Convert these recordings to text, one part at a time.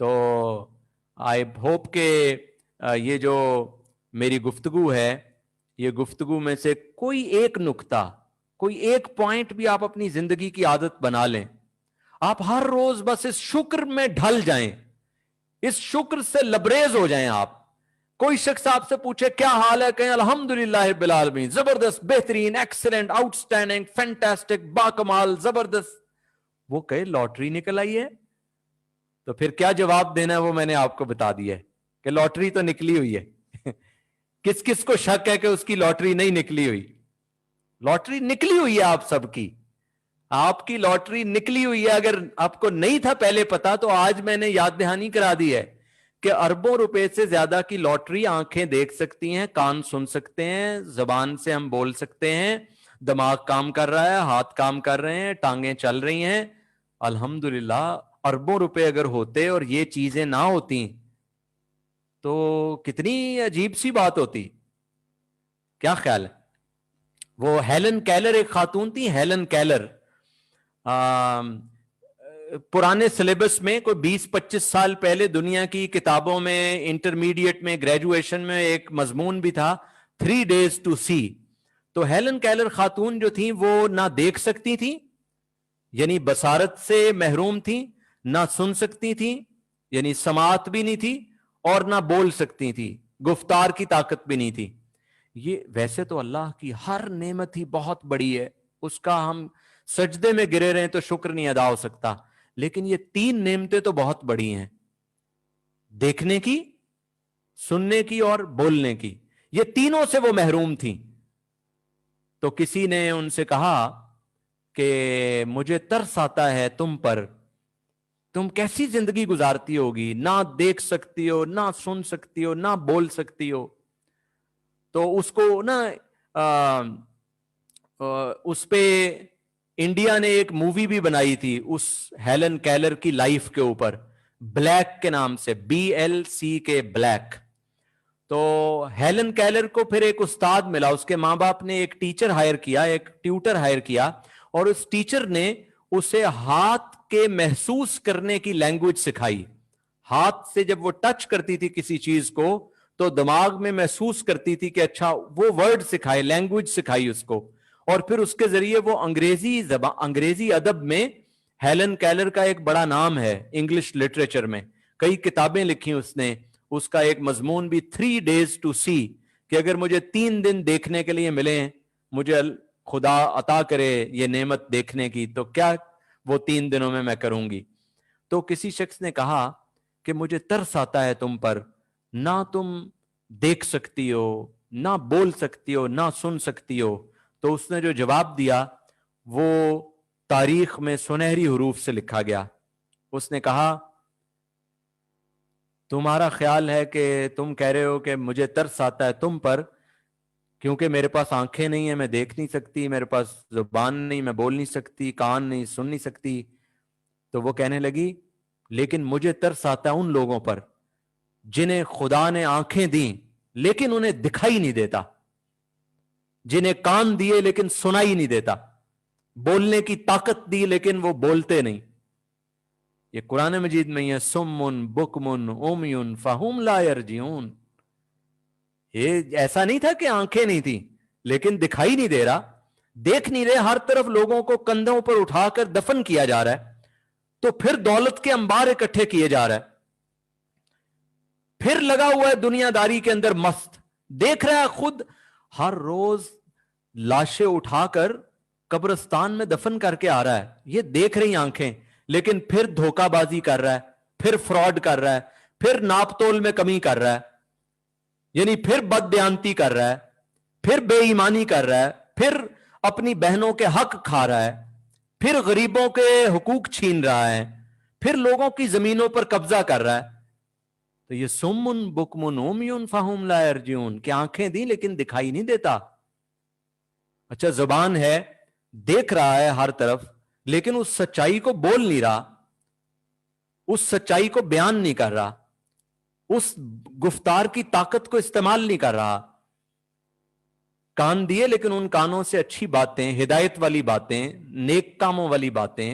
تو I hope کہ یہ جو میری گفتگو ہے، یہ گفتگو میں سے کوئی ایک نکتہ، کوئی ایک پوائنٹ بھی آپ اپنی زندگی کی عادت بنا لیں. آپ ہر روز بس اس شکر میں ڈھل جائیں، اس شکر سے لبریز ہو جائیں. آپ کوئی شخص آپ سے پوچھے کیا حال ہے، کہیں الحمدللہ رب العالمین، زبردست، بہترین، ایکسلنٹ، آؤٹ اسٹینڈنگ، فینٹاسٹک، باکمال، زبردست. وہ کہے لاٹری نکل آئی ہے، تو پھر کیا جواب دینا ہے وہ میں نے آپ کو بتا دیا ہے کہ لاٹری تو نکلی ہوئی ہے. کس کس کو شک ہے کہ اس کی لاٹری نہیں نکلی ہوئی؟ لاٹری نکلی ہوئی ہے آپ سب کی، آپ کی لاٹری نکلی ہوئی ہے. اگر آپ کو نہیں تھا پہلے پتا تو آج میں نے یاد دہانی کرا دی ہے کہ اربوں روپے سے زیادہ کی لاٹری آنکھیں دیکھ سکتی ہیں، کان سن سکتے ہیں، زبان سے ہم بول سکتے ہیں، دماغ کام کر رہا ہے، ہاتھ کام کر رہے ہیں، ٹانگیں چل رہی ہیں. الحمدللہ اربوں روپے اگر ہوتے اور یہ چیزیں نہ ہوتی تو کتنی عجیب سی بات ہوتی. کیا خیال ہے؟ وہ ہیلن کیلر ایک خاتون تھی، ہیلن کیلر. پرانے سلیبس میں کوئی 20-25 سال پہلے دنیا کی کتابوں میں، انٹرمیڈیٹ میں، گریجویشن میں ایک مضمون بھی تھا 3 days to see. تو ہیلن کیلر خاتون جو تھیں وہ نہ دیکھ سکتی تھیں، یعنی بصارت سے محروم تھیں، نہ سن سکتی تھیں، یعنی سماعت بھی نہیں تھی، اور نہ بول سکتی تھی، گفتار کی طاقت بھی نہیں تھی. یہ ویسے تو اللہ کی ہر نعمت ہی بہت بڑی ہے، اس کا ہم سجدے میں گرے رہے تو شکر نہیں ادا ہو سکتا، لیکن یہ 3 نعمتیں تو بہت بڑی ہیں، دیکھنے کی، سننے کی اور بولنے کی. یہ تینوں سے وہ محروم تھیں. تو کسی نے ان سے کہا کہ مجھے ترس آتا ہے تم پر، تم کیسی زندگی گزارتی ہوگی، نہ دیکھ سکتی ہو، نہ سن سکتی ہو، نہ بول سکتی ہو. تو اس کو نا اس پہ انڈیا نے ایک مووی بھی بنائی تھی اس ہیلن کیلر کی لائف کے اوپر، بلیک کے نام سے، BLCK، بلیک. تو ہیلن کیلر کو پھر ایک استاد ملا، اس کے ماں باپ نے ایک ٹیچر ہائر کیا، ایک ٹیوٹر ہائر کیا، اور اس ٹیچر نے اسے ہاتھ کے محسوس کرنے کی لینگویج سکھائی. ہاتھ سے جب وہ ٹچ کرتی تھی کسی چیز کو تو دماغ میں محسوس کرتی تھی کہ اچھا، وہ ورڈ سکھائے، لینگویج سکھائی اس کو. اور پھر اس کے ذریعے وہ انگریزی ادب میں ہیلن کیلر کا ایک بڑا نام ہے، انگلش لٹریچر میں کئی کتابیں لکھی اس نے. اس کا ایک مضمون بھی 3 days to see، کہ اگر مجھے 3 دن دیکھنے کے لیے ملیں، مجھے خدا عطا کرے یہ نعمت دیکھنے کی، تو کیا وہ 3 دنوں میں کروں گی. تو کسی شخص نے کہا کہ مجھے ترس آتا ہے تم پر، نہ تم دیکھ سکتی ہو، نہ بول سکتی ہو، نہ سن سکتی ہو. تو اس نے جو جواب دیا وہ تاریخ میں سنہری حروف سے لکھا گیا. اس نے کہا تمہارا خیال ہے کہ تم کہہ رہے ہو کہ مجھے ترس آتا ہے تم پر کیونکہ میرے پاس آنکھیں نہیں ہیں، میں دیکھ نہیں سکتی، میرے پاس زبان نہیں، میں بول نہیں سکتی، کان نہیں، سن نہیں سکتی. تو وہ کہنے لگی لیکن مجھے ترس آتا ہے ان لوگوں پر جنہیں خدا نے آنکھیں دیں لیکن انہیں دکھائی نہیں دیتا، جنہیں کان دیے لیکن سنائی نہیں دیتا، بولنے کی طاقت دی لیکن وہ بولتے نہیں. یہ قرآن مجید میں یہ سمن بکمن عمیٌ فہم لا یرجعون. یہ ایسا نہیں تھا کہ آنکھیں نہیں تھی لیکن دکھائی نہیں دے رہا، دیکھ نہیں رہے، ہر طرف لوگوں کو کندھوں پر اٹھا کر دفن کیا جا رہا ہے، تو پھر دولت کے انبار اکٹھے کیے جا رہا ہے، پھر لگا ہوا ہے دنیا داری کے اندر مست، دیکھ رہا ہے خود ہر روز لاشیں اٹھا کر قبرستان میں دفن کر کے آ رہا ہے، یہ دیکھ رہی آنکھیں، لیکن پھر دھوکہ بازی کر رہا ہے، پھر فراڈ کر رہا ہے، پھر ناپ تول میں کمی کر رہا ہے، یعنی پھر بد دیانتی کر رہا ہے، پھر بے ایمانی کر رہا ہے، پھر اپنی بہنوں کے حق کھا رہا ہے، پھر غریبوں کے حقوق چھین رہا ہے، پھر لوگوں کی زمینوں پر قبضہ کر رہا ہے. تو یہ سمن بکمن عمیٌ فہم لا یرجعون، کہ آنکھیں دی لیکن دکھائی نہیں دیتا. اچھا زبان ہے، دیکھ رہا ہے ہر طرف لیکن اس سچائی کو بول نہیں رہا، اس سچائی کو بیان نہیں کر رہا، اس گفتار کی طاقت کو استعمال نہیں کر رہا. کان دیے لیکن ان کانوں سے اچھی باتیں، ہدایت والی باتیں، نیک کاموں والی باتیں،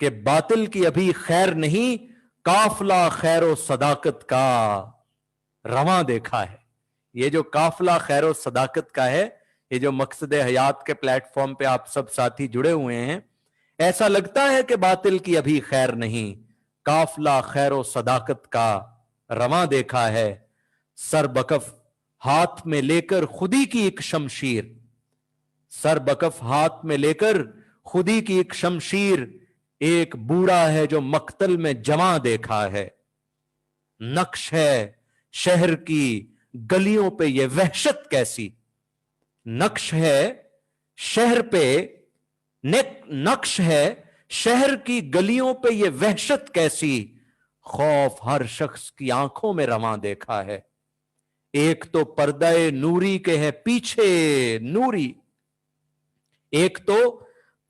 کہ باطل کی ابھی خیر نہیں، قافلہ خیر و صداقت کا رواں دیکھا ہے. یہ جو قافلہ خیر و صداقت کا ہے، یہ جو مقصد حیات کے پلیٹ فارم پہ آپ سب ساتھی جڑے ہوئے ہیں، ایسا لگتا ہے کہ باطل کی ابھی خیر نہیں، قافلہ خیر و صداقت کا رواں دیکھا ہے. سر بکف ہاتھ میں لے کر خودی کی ایک شمشیر، سر بکف ہاتھ میں لے کر خودی کی ایک شمشیر، ایک بوڑھا ہے جو مقتل میں جمع دیکھا ہے. نقش ہے شہر کی گلیوں پہ یہ وحشت کیسی، نقش ہے شہر پہ، نقش ہے شہر کی گلیوں پہ یہ وحشت کیسی، خوف ہر شخص کی آنکھوں میں رواں دیکھا ہے. ایک تو پردہ نوری کے ہے پیچھے نوری، ایک تو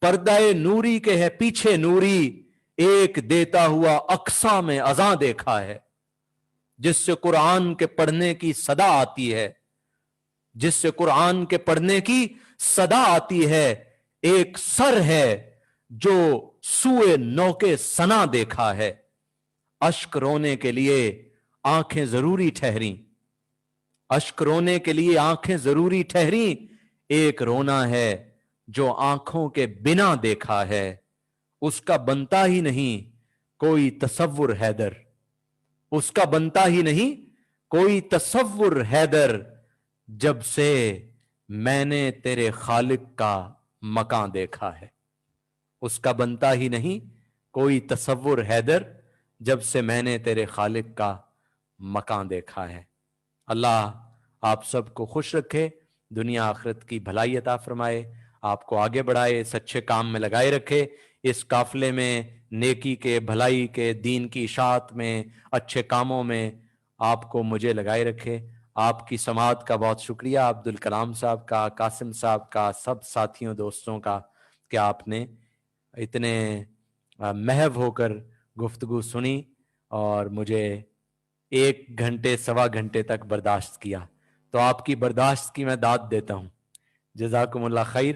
پردہ نوری کے ہے پیچھے نوری، ایک دیتا ہوا اقصا میں اذاں دیکھا ہے. جس سے قرآن کے پڑھنے کی صدا آتی ہے، جس سے قرآن کے پڑھنے کی صدا آتی ہے. ایک سر ہے جو سوئے نوکے سنا دیکھا ہے. اشک رونے کے لیے آنکھیں ضروری ٹھہری، اشک رونے کے لیے آنکھیں ضروری ٹھہری. ایک رونا ہے جو آنکھوں کے بنا دیکھا ہے. اس کا بنتا ہی نہیں کوئی تصور حیدر، اس کا بنتا ہی نہیں کوئی تصور حیدر، جب سے میں نے تیرے خالق کا مکان دیکھا ہے. اس کا بنتا ہی نہیں کوئی تصور حیدر، جب سے میں نے تیرے خالق کا مکان دیکھا ہے. اللہ آپ سب کو خوش رکھے، دنیا آخرت کی بھلائی عطا فرمائے، آپ کو آگے بڑھائے، سچے کام میں لگائے رکھے، اس قافلے میں نیکی کے، بھلائی کے، دین کی اشاعت میں، اچھے کاموں میں آپ کو مجھے لگائے رکھے. آپ کی سماعت کا بہت شکریہ، عبدالکلام صاحب کا، قاسم صاحب کا، سب ساتھیوں دوستوں کا، کہ آپ نے اتنے محو ہو کر گفتگو سنی اور مجھے 1 گھنٹے 1.25 گھنٹے تک برداشت کیا. تو آپ کی برداشت کی میں داد دیتا ہوں. جزاکم اللہ خیر.